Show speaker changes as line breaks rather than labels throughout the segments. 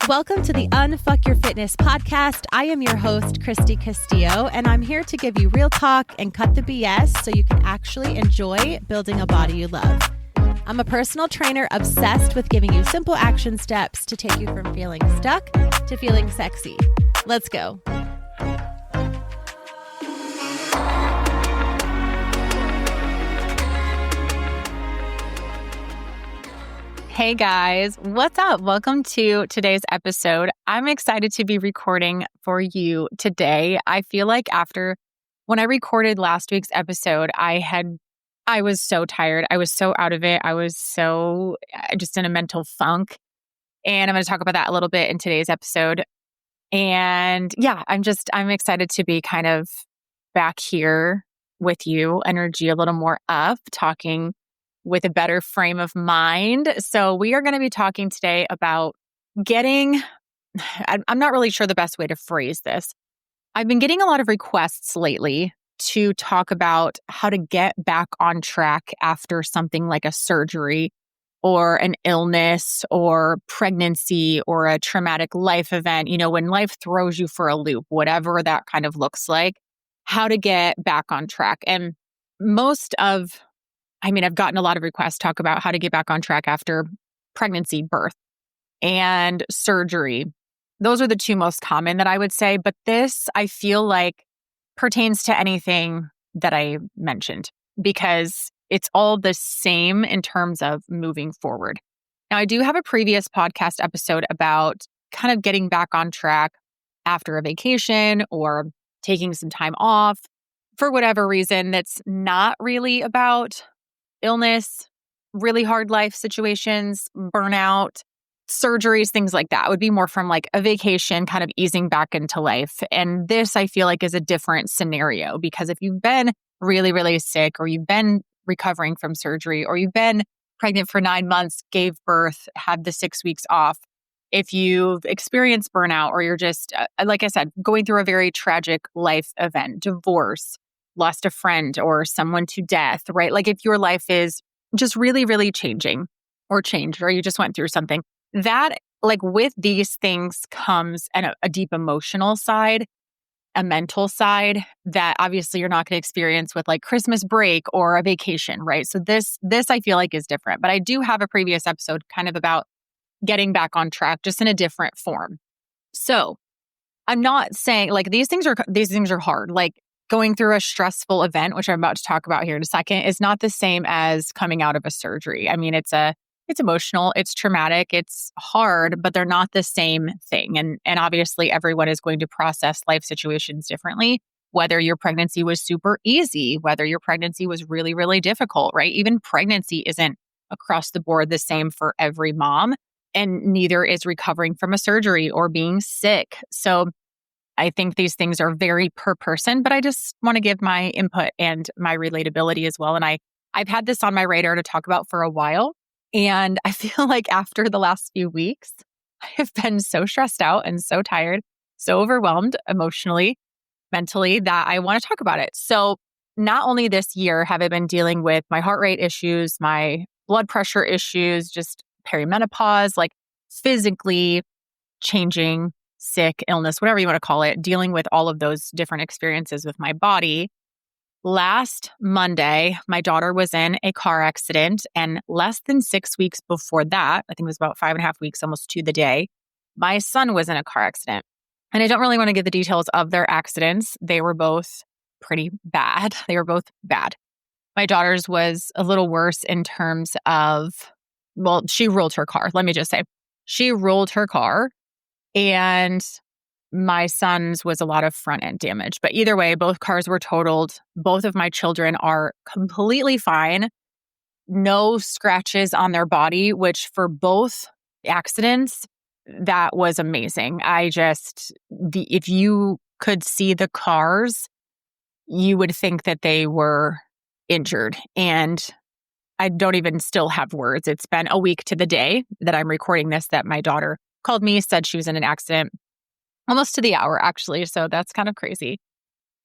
Welcome to the Unfuck Your Fitness podcast. I am your host, Christy Castillo, and I'm here to give you real talk and cut the BS so you can actually enjoy building a body you love. I'm a personal trainer obsessed with giving you simple action steps to take you from feeling stuck to feeling sexy. Let's go.
Hey guys, what's up? Welcome to today's episode. I'm excited to be recording for you today. I feel like when I recorded last week's episode, I was so tired. I was so out of it. I was so just in a mental funk. And I'm going to talk about that a little bit in today's episode. And yeah, I'm excited to be kind of back here with you, energy a little more up, talking with a better frame of mind. So we are going to be talking today about I'm not really sure the best way to phrase this. I've been getting a lot of requests lately to talk about how to get back on track after something like a surgery or an illness or pregnancy or a traumatic life event. You know, when life throws you for a loop, whatever that kind of looks like, how to get back on track. And I've gotten a lot of requests talk about how to get back on track after pregnancy, birth, and surgery. Those are the two most common that I would say. But this, I feel like, pertains to anything that I mentioned because it's all the same in terms of moving forward. Now, I do have a previous podcast episode about kind of getting back on track after a vacation or taking some time off for whatever reason that's not really about illness, really hard life situations, burnout, surgeries, things like that. It would be more from like a vacation, kind of easing back into life. And this, I feel like, is a different scenario because if you've been really, really sick or you've been recovering from surgery or you've been pregnant for 9 months, gave birth, had the 6 weeks off, if you've experienced burnout or you're just, like I said, going through a very tragic life event, divorce, lost a friend or someone to death, right? Like if your life is just really, really changed, or you just went through something, that like with these things comes a deep emotional side, a mental side that obviously you're not going to experience with like Christmas break or a vacation, right? So this I feel like is different. But I do have a previous episode kind of about getting back on track, just in a different form. So I'm not saying like these things are hard. Like going through a stressful event, which I'm about to talk about here in a second, is not the same as coming out of a surgery. I mean, it's emotional, it's traumatic, it's hard, but they're not the same thing. And obviously everyone is going to process life situations differently, whether your pregnancy was super easy, whether your pregnancy was really, really difficult, right? Even pregnancy isn't across the board the same for every mom, and neither is recovering from a surgery or being sick. So I think these things are very per person, but I just want to give my input and my relatability as well. And I've had this on my radar to talk about for a while. And I feel like after the last few weeks, I have been so stressed out and so tired, so overwhelmed emotionally, mentally, that I want to talk about it. So not only this year have I been dealing with my heart rate issues, my blood pressure issues, just perimenopause, like physically changing, sick, illness, whatever you want to call it, dealing with all of those different experiences with my body. Last Monday, my daughter was in a car accident, and less than 6 weeks before that, I think it was about 5.5 weeks, almost to the day, my son was in a car accident. And I don't really want to give the details of their accidents. They were both pretty bad. They were both bad. My daughter's was a little worse in terms of, well, she rolled her car. Let me just say, she rolled her car. And my son's was a lot of front end damage. But either way, both cars were totaled. Both of my children are completely fine. No scratches on their body, which for both accidents, that was amazing. If you could see the cars, you would think that they were injured. And I don't even still have words. It's been a week to the day that I'm recording this that my daughter called me, said she was in an accident, almost to the hour, actually. So that's kind of crazy.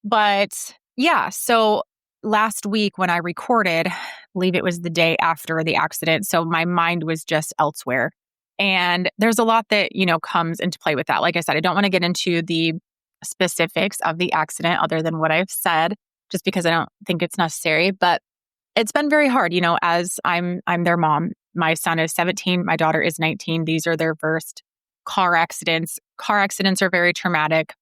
But yeah, so last week when I recorded, I believe it was the day after the accident. So my mind was just elsewhere. And there's a lot that, comes into play with that. Like I said, I don't want to get into the specifics of the accident other than what I've said, just because I don't think it's necessary. But it's been very hard, as I'm their mom. My son is 17, my daughter is 19. These are their first car accidents. Car accidents are very traumatic.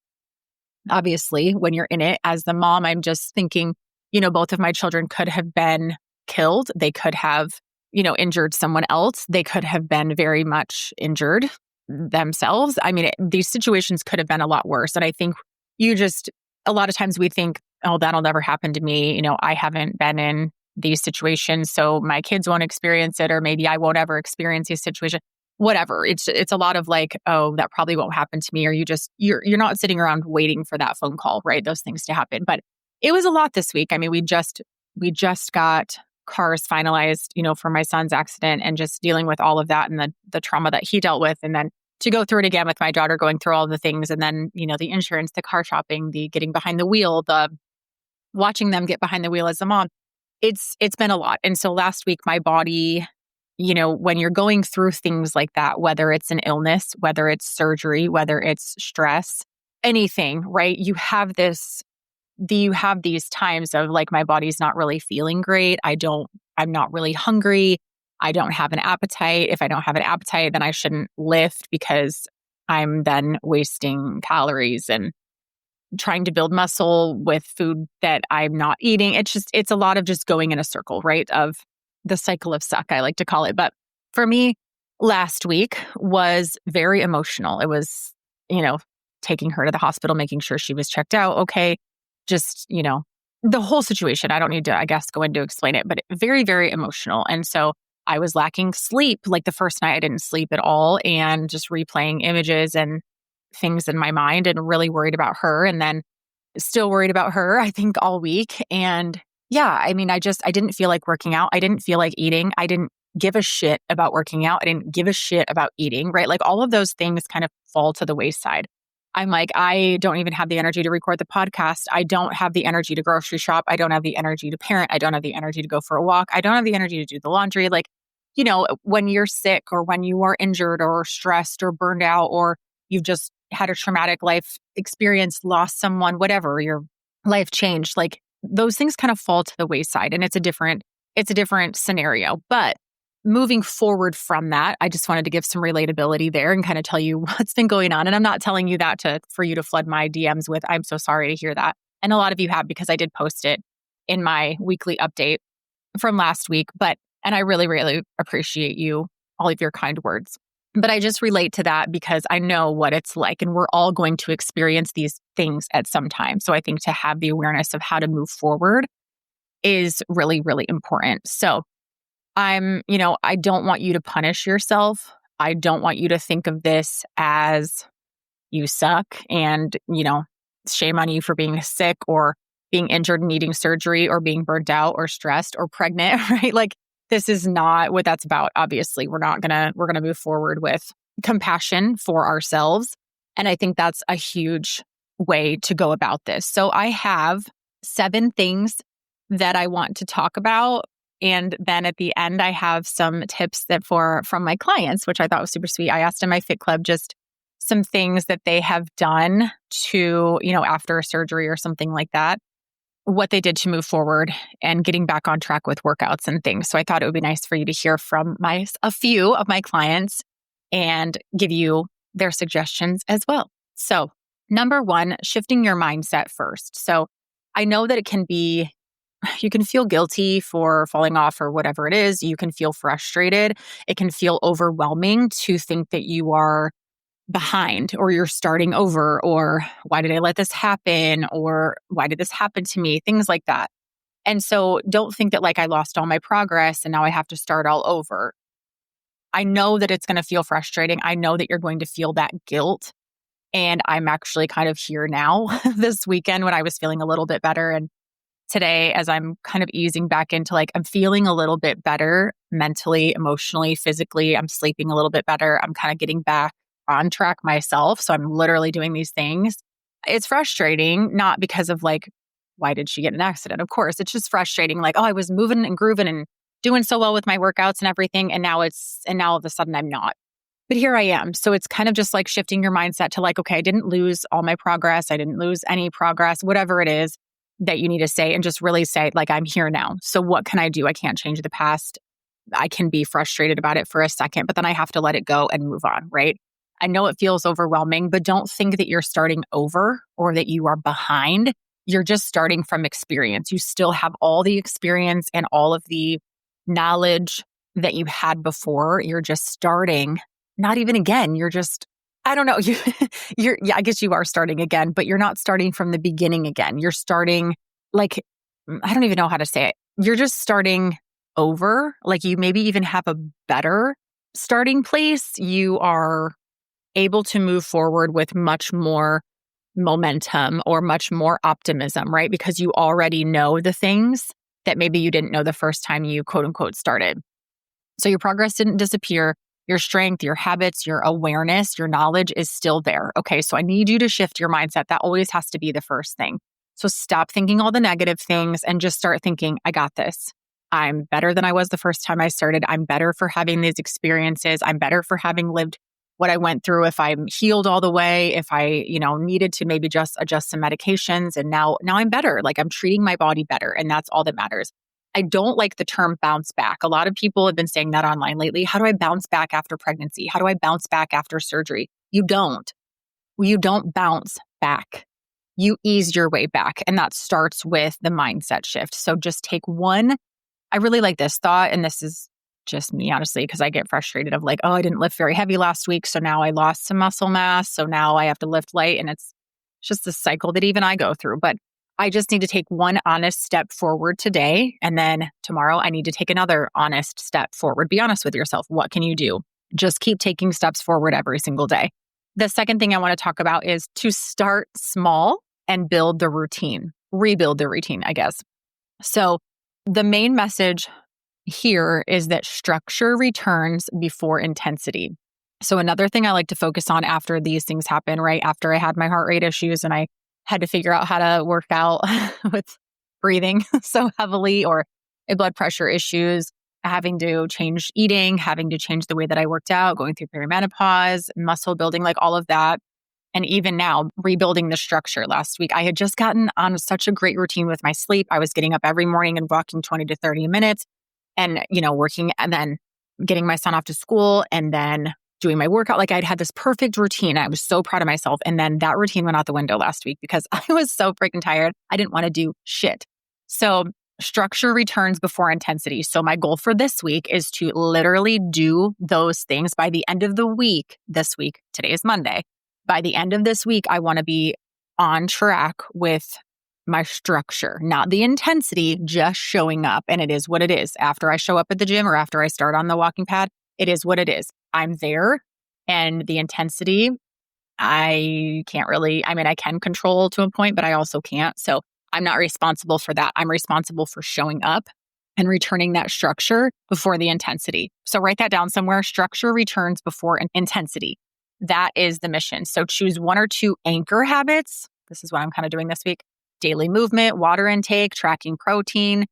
Obviously, when you're in it as the mom, I'm just thinking, both of my children could have been killed. They could have, injured someone else. They could have been very much injured themselves. I mean, these situations could have been a lot worse. And I think a lot of times we think, oh, that'll never happen to me. I haven't been in these situations, so my kids won't experience it, or maybe I won't ever experience these situations. Whatever. It's a lot of like, oh, that probably won't happen to me, or you're not sitting around waiting for that phone call, right? Those things to happen. But it was a lot this week. I mean, we just got cars finalized, for my son's accident, and just dealing with all of that and the trauma that he dealt with, and then to go through it again with my daughter, going through all the things, and then the insurance, the car shopping, the getting behind the wheel, the watching them get behind the wheel as a mom. It's been a lot. And so last week, my body, when you're going through things like that, whether it's an illness, whether it's surgery, whether it's stress, anything, right? You have these times of like, my body's not really feeling great. I'm not really hungry. I don't have an appetite. If I don't have an appetite, then I shouldn't lift, because I'm then wasting calories and trying to build muscle with food that I'm not eating. It's a lot of just going in a circle, right? Of the cycle of suck, I like to call it. But for me, last week was very emotional. It was, taking her to the hospital, making sure she was checked out okay. Just, the whole situation. I don't need to, I guess, go in to explain it, but very, very emotional. And so I was lacking sleep. Like the first night I didn't sleep at all, and just replaying images and things in my mind, and really worried about her, and then still worried about her, I think, all week. And yeah, I mean, I didn't feel like working out. I didn't feel like eating. I didn't give a shit about working out. I didn't give a shit about eating, right? Like all of those things kind of fall to the wayside. I'm like, I don't even have the energy to record the podcast. I don't have the energy to grocery shop. I don't have the energy to parent. I don't have the energy to go for a walk. I don't have the energy to do the laundry. Like, when you're sick, or when you are injured or stressed or burned out, or you've just had a traumatic life experience, lost someone, whatever, your life changed, like those things kind of fall to the wayside, and it's a different scenario. But moving forward from that, I just wanted to give some relatability there and kind of tell you what's been going on. And I'm not telling you that for you to flood my DMs with, I'm so sorry to hear that. And a lot of you have, because I did post it in my weekly update from last week. And I really, really appreciate all of your kind words. But I just relate to that because I know what it's like, and we're all going to experience these things at some time. So I think to have the awareness of how to move forward is really, really important. So I don't want you to punish yourself. I don't want you to think of this as you suck and, shame on you for being sick or being injured and needing surgery or being burnt out or stressed or pregnant, right? Like, this is not what that's about. Obviously, we're going to move forward with compassion for ourselves. And I think that's a huge way to go about this. So I have 7 things that I want to talk about. And then at the end, I have some tips from my clients, which I thought was super sweet. I asked in my Fit Club just some things that they have done to, after a surgery or something like that, what they did to move forward and getting back on track with workouts and things. So I thought it would be nice for you to hear from a few of my clients and give you their suggestions as well. So number 1, shifting your mindset first. So I know that you can feel guilty for falling off or whatever it is. You can feel frustrated. It can feel overwhelming to think that you are behind, or you're starting over, or why did I let this happen? Or why did this happen to me? Things like that. And so don't think that like I lost all my progress and now I have to start all over. I know that it's going to feel frustrating. I know that you're going to feel that guilt. And I'm actually kind of here now this weekend when I was feeling a little bit better. And today, as I'm kind of easing back into I'm feeling a little bit better mentally, emotionally, physically. I'm sleeping a little bit better. I'm kind of getting back on track myself. So I'm literally doing these things. It's frustrating, not because of why did she get in an accident? Of course, it's just frustrating. I was moving and grooving and doing so well with my workouts and everything. And now all of a sudden I'm not. But here I am. So it's kind of just like shifting your mindset to like, okay, I didn't lose all my progress. I didn't lose any progress, whatever it is that you need to say, and just really say, like, I'm here now. So what can I do? I can't change the past. I can be frustrated about it for a second, but then I have to let it go and move on, right? I know it feels overwhelming, but don't think that you're starting over or that you are behind. You're just starting from experience. You still have all the experience and all of the knowledge that you had before. You're just starting, not even again. You're just, I don't know. Yeah, I guess you are starting again, but you're not starting from the beginning again. You're starting like, I don't even know how to say it. You're just starting over. Like you maybe even have a better starting place. You are able to move forward with much more momentum or much more optimism, right? Because you already know the things that maybe you didn't know the first time you quote unquote started. So your progress didn't disappear. Your strength, your habits, your awareness, your knowledge is still there. Okay, so I need you to shift your mindset. That always has to be the first thing. So stop thinking all the negative things and just start thinking, I got this. I'm better than I was the first time I started. I'm better for having these experiences. I'm better for having lived what I went through. If I'm healed all the way, if I, needed to maybe just adjust some medications, and now I'm better. Like I'm treating my body better, and that's all that matters. I don't like the term bounce back. A lot of people have been saying that online lately. How do I bounce back after pregnancy? How do I bounce back after surgery? You don't. You don't bounce back. You ease your way back. And that starts with the mindset shift. So just take one. I really like this thought. And this is just me, honestly, because I get frustrated of like, oh, I didn't lift very heavy last week. So now I lost some muscle mass. So now I have to lift light. And it's just a cycle that even I go through. But I just need to take one honest step forward today. And then tomorrow I need to take another honest step forward. Be honest with yourself. What can you do? Just keep taking steps forward every single day. The second thing I want to talk about is to start small and build the routine, rebuild the routine, I guess. So the main message here is that structure returns before intensity. So another thing I like to focus on after these things happen, right? After I had my heart rate issues and I had to figure out how to work out with breathing so heavily, or blood pressure issues, having to change eating, having to change the way that I worked out, going through perimenopause, muscle building, like all of that. And even now, rebuilding the structure. Last week, I had just gotten on such a great routine with my sleep. I was getting up every morning and walking 20 to 30 minutes and, working and then getting my son off to school and then doing my workout. Like I'd had this perfect routine. I was so proud of myself. And then that routine went out the window last week because I was so freaking tired. I didn't want to do shit. So structure returns before intensity. So my goal for this week is to literally do those things by the end of the week. This week, today is Monday. By the end of this week, I want to be on track with my structure, not the intensity, just showing up. And it is what it is. After I show up at the gym or after I start on the walking pad, it is what it is. I'm there. And the intensity, I can't really, I can control to a point, but I also can't. So I'm not responsible for that. I'm responsible for showing up and returning that structure before the intensity. So write that down somewhere. Structure returns before intensity. That is the mission. So choose one or two anchor habits. This is what I'm kind of doing this week. Daily movement, water intake, tracking protein.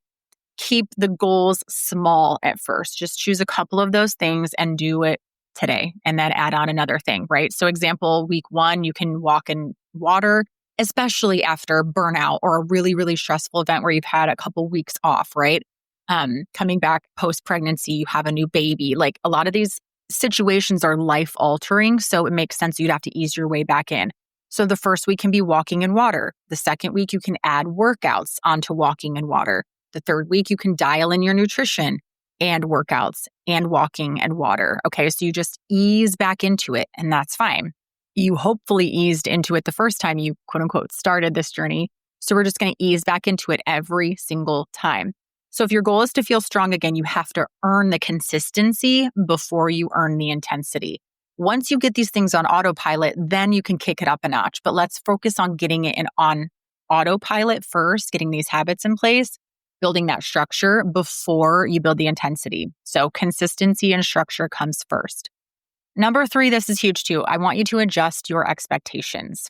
Keep the goals small at first. Just choose a couple of those things and do it today and then add on another thing, right? So example, week 1, you can walk in water, especially after burnout or a really, really stressful event where you've had a couple weeks off, right? Coming back post-pregnancy, you have a new baby. Like a lot of these situations are life altering. So it makes sense you'd have to ease your way back in. So the first week can be walking in water. The second week, you can add workouts onto walking in water. The third week, you can dial in your nutrition and workouts and walking and water. Okay, so you just ease back into it and that's fine. You hopefully eased into it the first time you quote unquote started this journey. So we're just going to ease back into it every single time. So if your goal is to feel strong again, you have to earn the consistency before you earn the intensity. Once you get these things on autopilot, then you can kick it up a notch. But let's focus on getting it on autopilot first, getting these habits in place, building that structure before you build the intensity. So consistency and structure comes first. Number 3, this is huge too. I want you to adjust your expectations.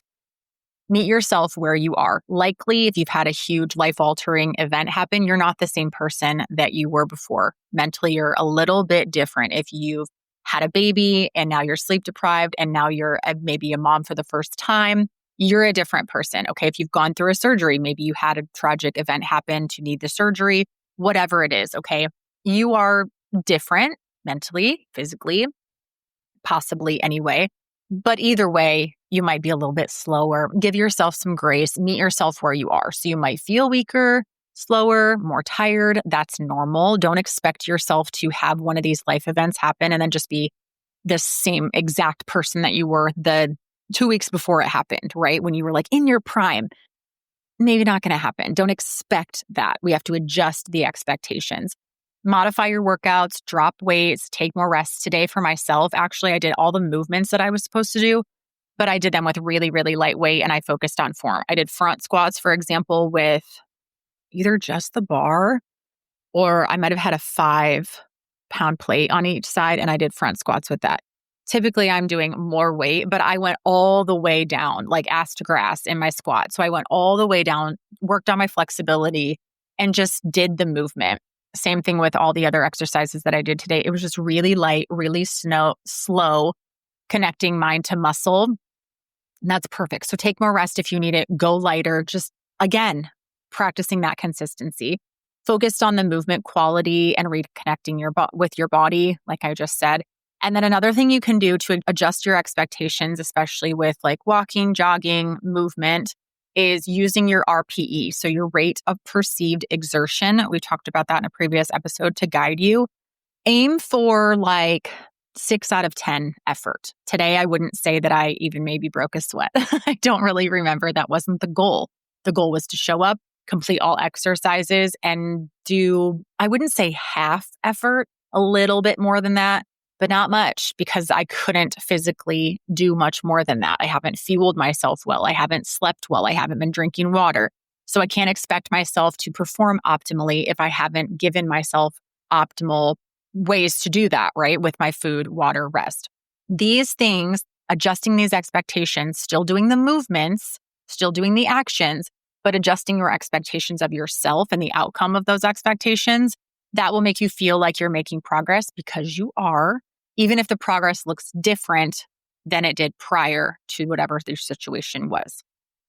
Meet yourself where you are. Likely, if you've had a huge life-altering event happen, you're not the same person that you were before. Mentally, you're a little bit different. If you've had a baby and now you're sleep deprived and now you're maybe a mom for the first time, you're a different person. Okay. If you've gone through a surgery, maybe you had a tragic event happen to need the surgery, whatever it is. Okay. You are different mentally, physically, possibly anyway. But either way, you might be a little bit slower. Give yourself some grace, meet yourself where you are. So you might feel weaker, slower, more tired. That's normal. Don't expect yourself to have one of these life events happen and then just be the same exact person that you were the 2 weeks before it happened, right? When you were like in your prime. Maybe not going to happen. Don't expect that. We have to adjust the expectations. Modify your workouts, drop weights, take more rest. Today for myself, actually, I did all the movements that I was supposed to do, but I did them with really, really lightweight and I focused on form. I did front squats, for example, with either just the bar or I might have had a 5-pound plate on each side and I did front squats with that. Typically, I'm doing more weight, but I went all the way down, like ass to grass in my squat. So I went all the way down, worked on my flexibility, and just did the movement. Same thing with all the other exercises that I did today. It was just really light, really slow, connecting mind to muscle. And that's perfect. So take more rest if you need it. Go lighter. Just, again, practicing that consistency. Focused on the movement quality and reconnecting with your body, like I just said. And then another thing you can do to adjust your expectations, especially with like walking, jogging, movement, is using your RPE. So your rate of perceived exertion. We talked about that in a previous episode to guide you. Aim for like 6 out of 10 effort. Today, I wouldn't say that I even maybe broke a sweat. I don't really remember. That wasn't the goal. The goal was to show up, complete all exercises and do, I wouldn't say half effort, a little bit more than that, but not much because I couldn't physically do much more than that. I haven't fueled myself well. I haven't slept well. I haven't been drinking water. So I can't expect myself to perform optimally if I haven't given myself optimal ways to do that, right? With my food, water, rest. These things, adjusting these expectations, still doing the movements, still doing the actions, but adjusting your expectations of yourself and the outcome of those expectations, that will make you feel like you're making progress because you are, even if the progress looks different than it did prior to whatever the situation was.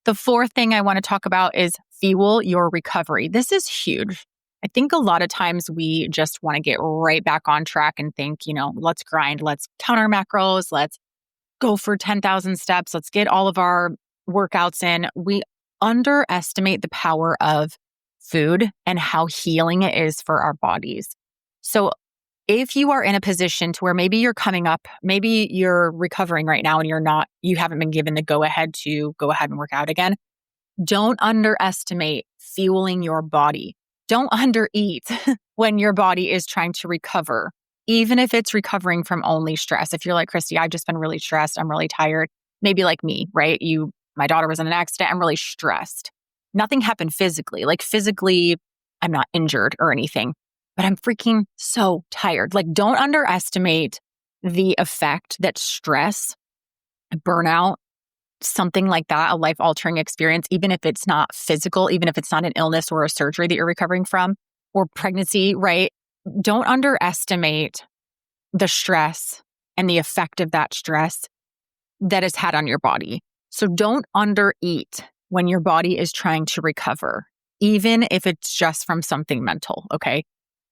The fourth thing I want to talk about is fuel your recovery. This is huge. I think a lot of times we just want to get right back on track and think, let's grind, let's count our macros, let's go for 10,000 steps, let's get all of our workouts in. We underestimate the power of food and how healing it is for our bodies. So if you are in a position to where maybe you're coming up, maybe you're recovering right now and you haven't been given the go ahead and work out again, don't underestimate fueling your body. Don't undereat when your body is trying to recover, even if it's recovering from only stress. If you're like, Christy, I've just been really stressed. I'm really tired. Maybe like me, right? My daughter was in an accident. I'm really stressed. Nothing happened physically. Like physically, I'm not injured or anything, but I'm freaking so tired. Like don't underestimate the effect that stress, burnout, something like that, a life-altering experience, even if it's not physical, even if it's not an illness or a surgery that you're recovering from, or pregnancy, right? Don't underestimate the stress and the effect of that stress that it's had on your body. So don't undereat when your body is trying to recover, even if it's just from something mental, okay?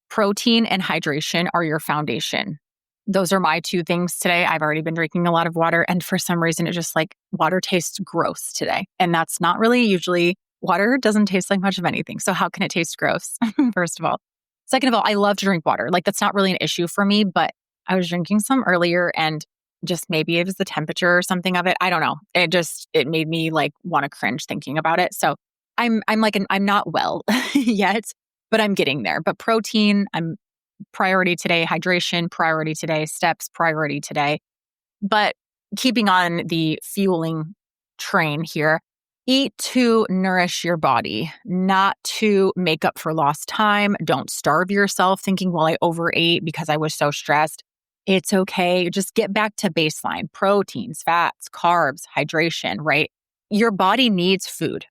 Protein and hydration are your foundation. Those are my two things today. I've already been drinking a lot of water, and for some reason, it just like water tastes gross today. And that's not really usually, water doesn't taste like much of anything. So how can it taste gross? First of all. Second of all, I love to drink water. Like that's not really an issue for me, but I was drinking some earlier and just maybe it was the temperature or something of it. I don't know. It made me like want to cringe thinking about it. So I'm not well yet, but I'm getting there. But protein, I'm priority today, hydration, priority today, steps, priority today. But keeping on the fueling train here, eat to nourish your body, not to make up for lost time. Don't starve yourself thinking, well, I overate because I was so stressed. It's okay. Just get back to baseline, proteins, fats, carbs, hydration, right? Your body needs food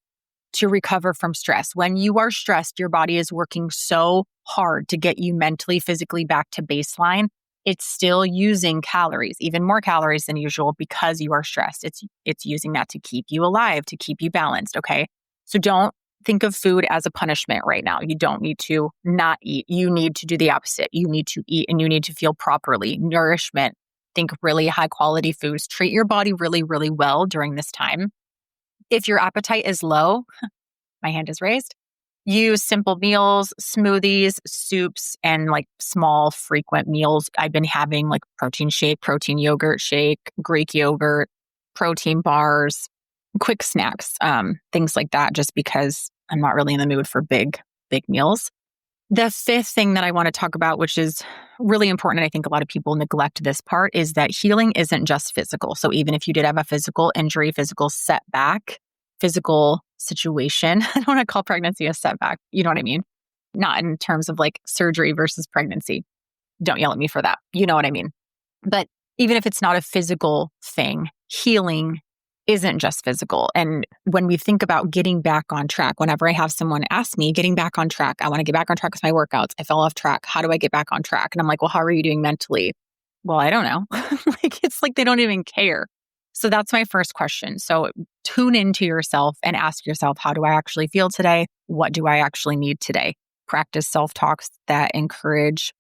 to recover from stress. When you are stressed, your body is working so hard to get you mentally, physically back to baseline. it's still using calories, even more calories than usual because you are stressed. It's using that to keep you alive, to keep you balanced, okay? So don't think of food as a punishment right now. You don't need to not eat. You need to do the opposite. You need to eat and you need to feel properly. Nourishment. Think really high quality foods. Treat your body really, really well during this time. If your appetite is low, my hand is raised. Use simple meals, smoothies, soups, and like small frequent meals. I've been having like protein shake, protein yogurt shake, Greek yogurt, protein bars, quick snacks, things like that, just because I'm not really in the mood for big meals. The fifth thing that I want to talk about, which is really important, and I think a lot of people neglect this part, is that healing isn't just physical. So even if you did have a physical injury, physical setback, physical situation, I don't want to call pregnancy a setback. You know what I mean? Not in terms of like surgery versus pregnancy. Don't yell at me for that. You know what I mean? But even if it's not a physical thing, healing isn't just physical. And when we think about getting back on track, whenever I have someone ask me, getting back on track, I want to get back on track with my workouts. I fell off track. How do I get back on track? And I'm like, well, how are you doing mentally? Well, I don't know. It's like they don't even care. So that's my first question. So tune into yourself and ask yourself, how do I actually feel today? What do I actually need today? Practice self-talks that encourages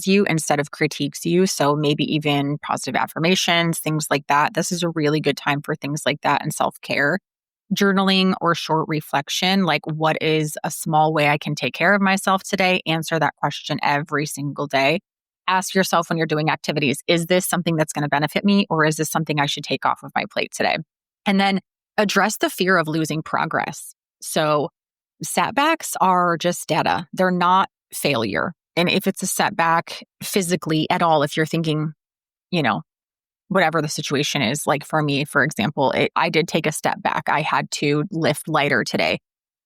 you instead of critiques you. So maybe even positive affirmations, things like that. This is a really good time for things like that and self-care. Journaling or short reflection, like what is a small way I can take care of myself today? Answer that question every single day. Ask yourself when you're doing activities, is this something that's going to benefit me or is this something I should take off of my plate today? And then address the fear of losing progress. So setbacks are just data. They're not failure. And if it's a setback physically at all, if you're thinking, whatever the situation is, like for me, for example, I did take a step back. I had to lift lighter today.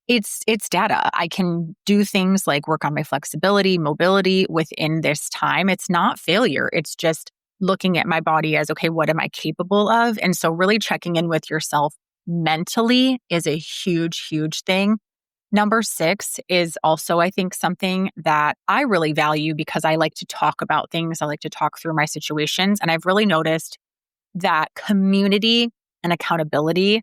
It's data. I can do things like work on my flexibility, mobility within this time. It's not failure. It's just looking at my body as, okay, what am I capable of? And so really checking in with yourself mentally is a huge, huge thing. Number 6 is also, I think, something that I really value because I like to talk about things. I like to talk through my situations. And I've really noticed that community and accountability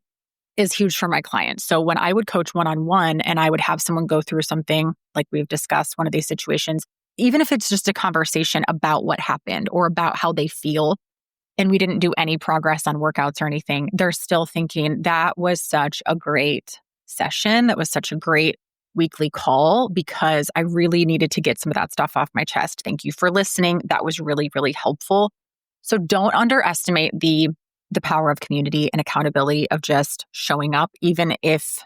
is huge for my clients. So when I would coach one-on-one and I would have someone go through something like we've discussed, one of these situations, even if it's just a conversation about what happened or about how they feel, and we didn't do any progress on workouts or anything, they're still thinking that was such a great session. That was such a great weekly call because I really needed to get some of that stuff off my chest. Thank you for listening. That was really, really helpful. So don't underestimate the power of community and accountability of just showing up, even if,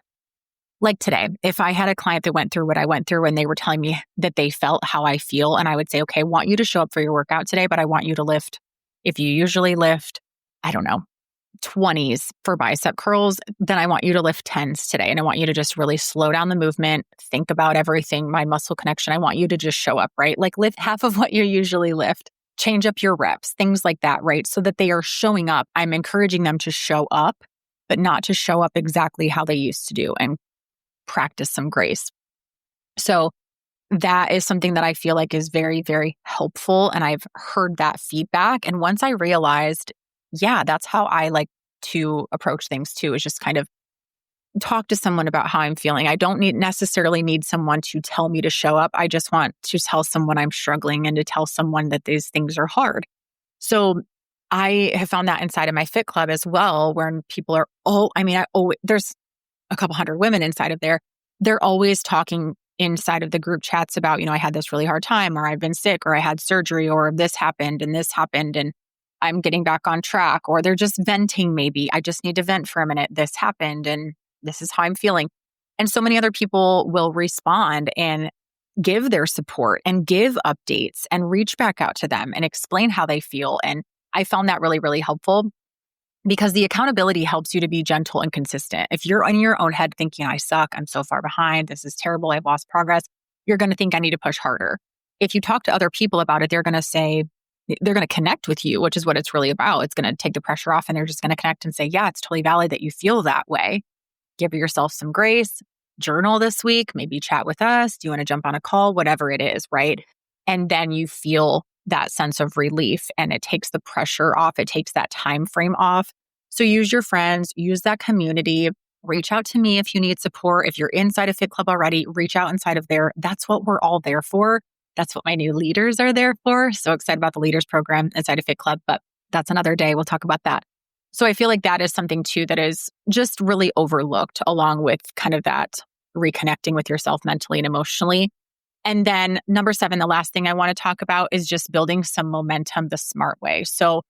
like today, if I had a client that went through what I went through and they were telling me that they felt how I feel, and I would say, okay, I want you to show up for your workout today, but I want you to lift. If you usually lift, I don't know, 20s for bicep curls, then I want you to lift 10s today. And I want you to just really slow down the movement, think about everything, mind muscle connection. I want you to just show up, right? Like lift half of what you usually lift, change up your reps, things like that, right? So that they are showing up. I'm encouraging them to show up, but not to show up exactly how they used to do and practice some grace. So that is something that I feel like is very, very helpful. And I've heard that feedback. And once I realized, yeah, that's how I like to approach things too, is just kind of talk to someone about how I'm feeling. I don't necessarily need someone to tell me to show up. I just want to tell someone I'm struggling and to tell someone that these things are hard. So I have found that inside of my fit club as well, where people are, there's a couple hundred women inside of there. They're always talking inside of the group chats about, I had this really hard time, or I've been sick, or I had surgery, or this happened and I'm getting back on track, or they're just venting maybe. I just need to vent for a minute. This happened and this is how I'm feeling. And so many other people will respond and give their support and give updates and reach back out to them and explain how they feel. And I found that really, really helpful because the accountability helps you to be gentle and consistent. If you're in your own head thinking, I suck, I'm so far behind, this is terrible, I've lost progress, you're going to think I need to push harder. If you talk to other people about it, they're going to connect with you, which is what it's really about. It's going to take the pressure off and they're just going to connect and say, yeah, it's totally valid that you feel that way. Give yourself some grace, journal this week, maybe chat with us. Do you want to jump on a call? Whatever it is, right? And then you feel that sense of relief and it takes the pressure off. It takes that time frame off. So use your friends, use that community, reach out to me if you need support. If you're inside a fit club already, reach out inside of there. That's what we're all there for. That's what my new leaders are there for. So excited about the leaders program inside a fit club, but that's another day. We'll talk about that. So I feel like that is something too that is just really overlooked, along with kind of that reconnecting with yourself mentally and emotionally. And then number 7, the last thing I want to talk about is just building some momentum the smart way. So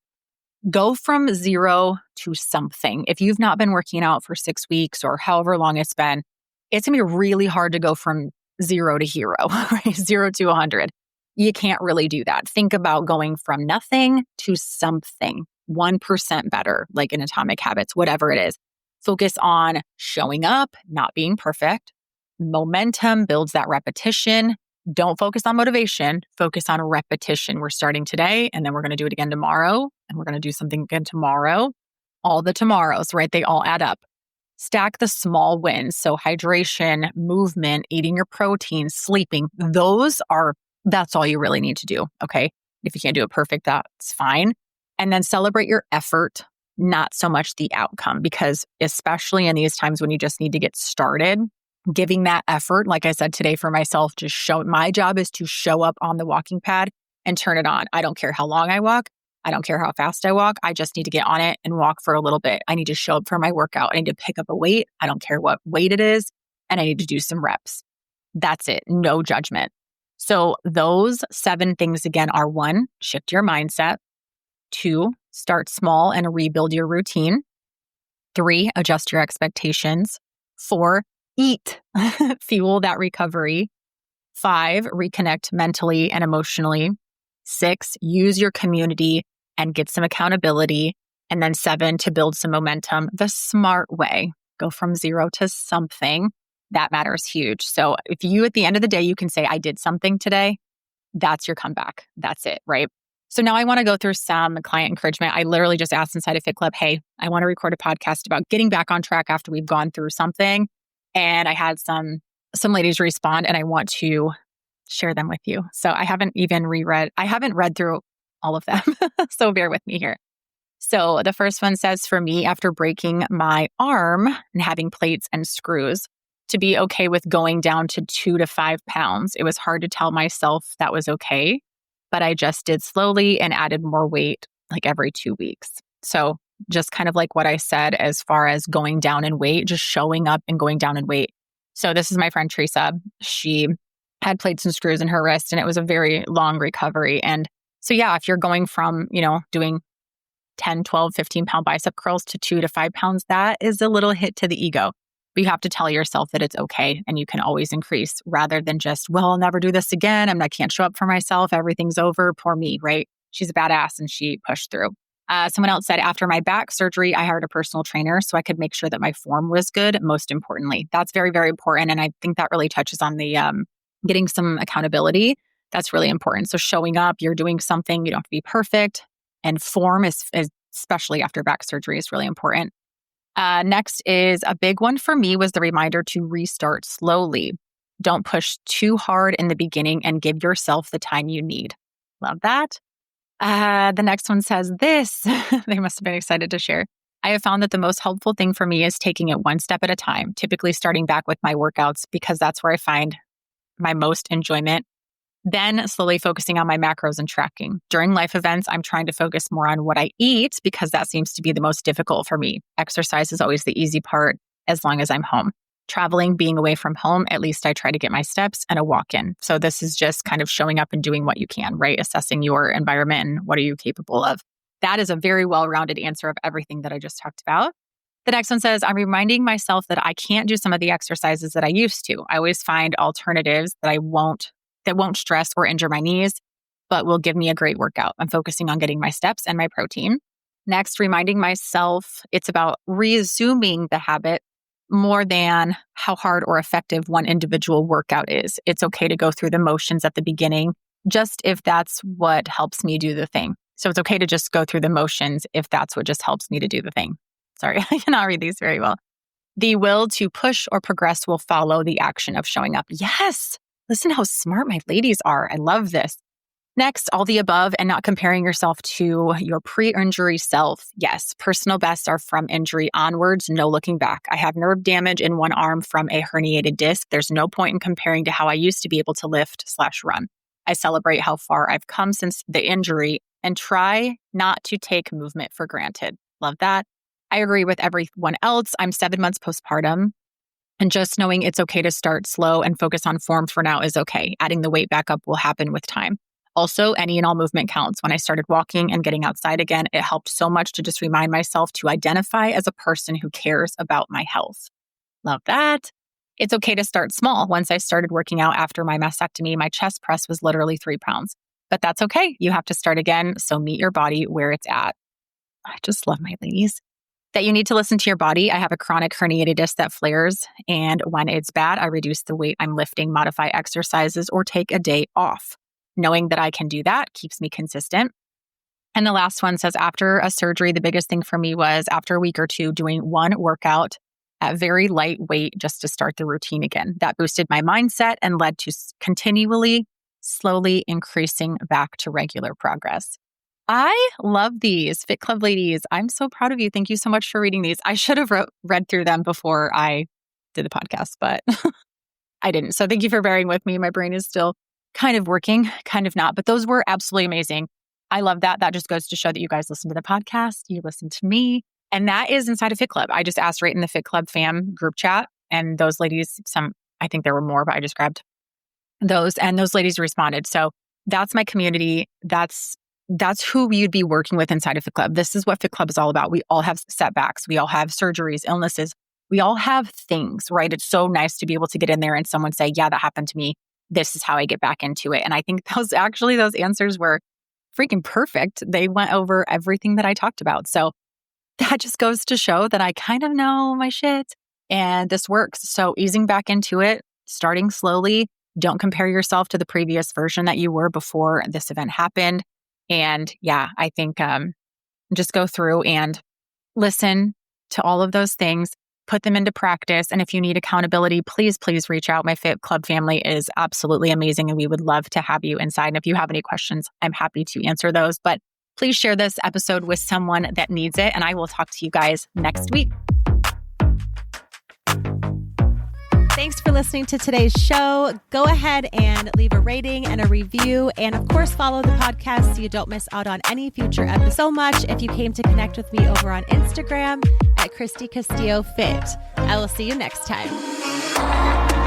go from 0 to something. If you've not been working out for 6 weeks or however long it's been, it's going to be really hard to go from 0 to hero, right? 0 to 100. You can't really do that. Think about going from nothing to something, 1% better, like in Atomic Habits, whatever it is. Focus on showing up, not being perfect. Momentum builds that repetition. Don't focus on motivation, focus on repetition. We're starting today and then we're going to do it again tomorrow and we're going to do something again tomorrow. All the tomorrows, right? They all add up. Stack the small wins. So hydration, movement, eating your protein, sleeping, that's all you really need to do. Okay. If you can't do it perfect, that's fine. And then celebrate your effort, not so much the outcome, because especially in these times when you just need to get started, giving that effort, like I said today for myself, my job is to show up on the walking pad and turn it on. I don't care how long I walk. I don't care how fast I walk. I just need to get on it and walk for a little bit. I need to show up for my workout. I need to pick up a weight. I don't care what weight it is. And I need to do some reps. That's it. No judgment. So those 7 things again are 1, shift your mindset. 2, start small and rebuild your routine. 3, adjust your expectations. 4, eat, fuel that recovery. 5, reconnect mentally and emotionally. 6, use your community and get some accountability. And then 7, to build some momentum the smart way. Go from 0 to something. That matters huge. So if you, at the end of the day, you can say, I did something today, that's your comeback. That's it, right? So now I want to go through some client encouragement. I literally just asked inside a Fit Club, hey, I want to record a podcast about getting back on track after we've gone through something. And I had some ladies respond and I want to share them with you. So I haven't read through all of them. So bear with me here. So the first one says, for me, after breaking my arm and having plates and screws, to be okay with going down to 2 to 5 pounds. It was hard to tell myself that was okay, but I just did slowly and added more weight like every 2 weeks. So just kind of like what I said, as far as going down in weight, just showing up and going down in weight. So this is my friend Teresa. She had plates and screws in her wrist and it was a very long recovery. And so yeah, if you're going from, doing 10, 12, 15 pound bicep curls to 2 to 5 pounds, that is a little hit to the ego. But you have to tell yourself that it's okay and you can always increase, rather than just, well, I'll never do this again. I can't show up for myself. Everything's over. Poor me, right? She's a badass and she pushed through. Someone else said, after my back surgery, I hired a personal trainer so I could make sure that my form was good. Most importantly, that's very, very important. And I think that really touches on the getting some accountability. That's really important. So showing up, you're doing something, you don't have to be perfect. And form is especially after back surgery, is really important. Next is a big one for me was the reminder to restart slowly. Don't push too hard in the beginning and give yourself the time you need. Love that. The next one says this. They must have been excited to share. I have found that the most helpful thing for me is taking it one step at a time, typically starting back with my workouts because that's where I find my most enjoyment. Then slowly focusing on my macros and tracking. During life events, I'm trying to focus more on what I eat because that seems to be the most difficult for me. Exercise is always the easy part as long as I'm home. Traveling, being away from home, at least I try to get my steps and a walk in. So this is just kind of showing up and doing what you can, right? Assessing your environment and what are you capable of. That is a very well-rounded answer of everything that I just talked about. The next one says, I'm reminding myself that I can't do some of the exercises that I used to. I always find alternatives that won't stress or injure my knees, but will give me a great workout. I'm focusing on getting my steps and my protein. Next, reminding myself it's about resuming the habit more than how hard or effective one individual workout is. It's okay to go through the motions at the beginning, just if that's what helps me do the thing. So it's okay to just go through the motions if that's what just helps me to do the thing. Sorry, I cannot read these very well. The will to push or progress will follow the action of showing up. Yes. Listen how smart my ladies are. I love this. Next, all the above and not comparing yourself to your pre-injury self. Yes, personal bests are from injury onwards, no looking back. I have nerve damage in one arm from a herniated disc. There's no point in comparing to how I used to be able to lift/run. I celebrate how far I've come since the injury and try not to take movement for granted. Love that. I agree with everyone else. I'm 7 months postpartum. And just knowing it's okay to start slow and focus on form for now is okay. Adding the weight back up will happen with time. Also, any and all movement counts. When I started walking and getting outside again, it helped so much to just remind myself to identify as a person who cares about my health. Love that. It's okay to start small. Once I started working out after my mastectomy, my chest press was literally 3 pounds. But that's okay. You have to start again. So meet your body where it's at. I just love my ladies. That you need to listen to your body. I have a chronic herniated disc that flares. And when it's bad, I reduce the weight I'm lifting, modify exercises, or take a day off. Knowing that I can do that keeps me consistent. And the last one says, after a surgery, the biggest thing for me was after a week or two doing one workout at very light weight just to start the routine again. That boosted my mindset and led to continually, slowly increasing back to regular progress. I love these Fit Club ladies. I'm so proud of you. Thank you so much for reading these. I should have read through them before I did the podcast, but I didn't. So thank you for bearing with me. My brain is still kind of working, kind of not, but those were absolutely amazing. I love that. That just goes to show that you guys listen to the podcast, you listen to me, and that is inside of Fit Club. I just asked right in the Fit Club fam group chat, and those ladies, I think there were more, but I just grabbed those, and those ladies responded. So that's my community. That's who you'd be working with inside of Fit Club. This is what Fit Club is all about. We all have setbacks. We all have surgeries, illnesses. We all have things, right? It's so nice to be able to get in there and someone say, yeah, that happened to me. This is how I get back into it. And I think those answers were freaking perfect. They went over everything that I talked about. So that just goes to show that I kind of know my shit and this works. So easing back into it, starting slowly. Don't compare yourself to the previous version that you were before this event happened. And yeah, I think just go through and listen to all of those things. Put them into practice. And if you need accountability, please reach out. My Fit Club family is absolutely amazing and we would love to have you inside. And if you have any questions, I'm happy to answer those. But please share this episode with someone that needs it. And I will talk to you guys next week.
Thanks for listening to today's show. Go ahead and leave a rating and a review. And of course, follow the podcast so you don't miss out on any future episodes. So much if you came to connect with me over on Instagram at Christy Castillo Fit. I will see you next time.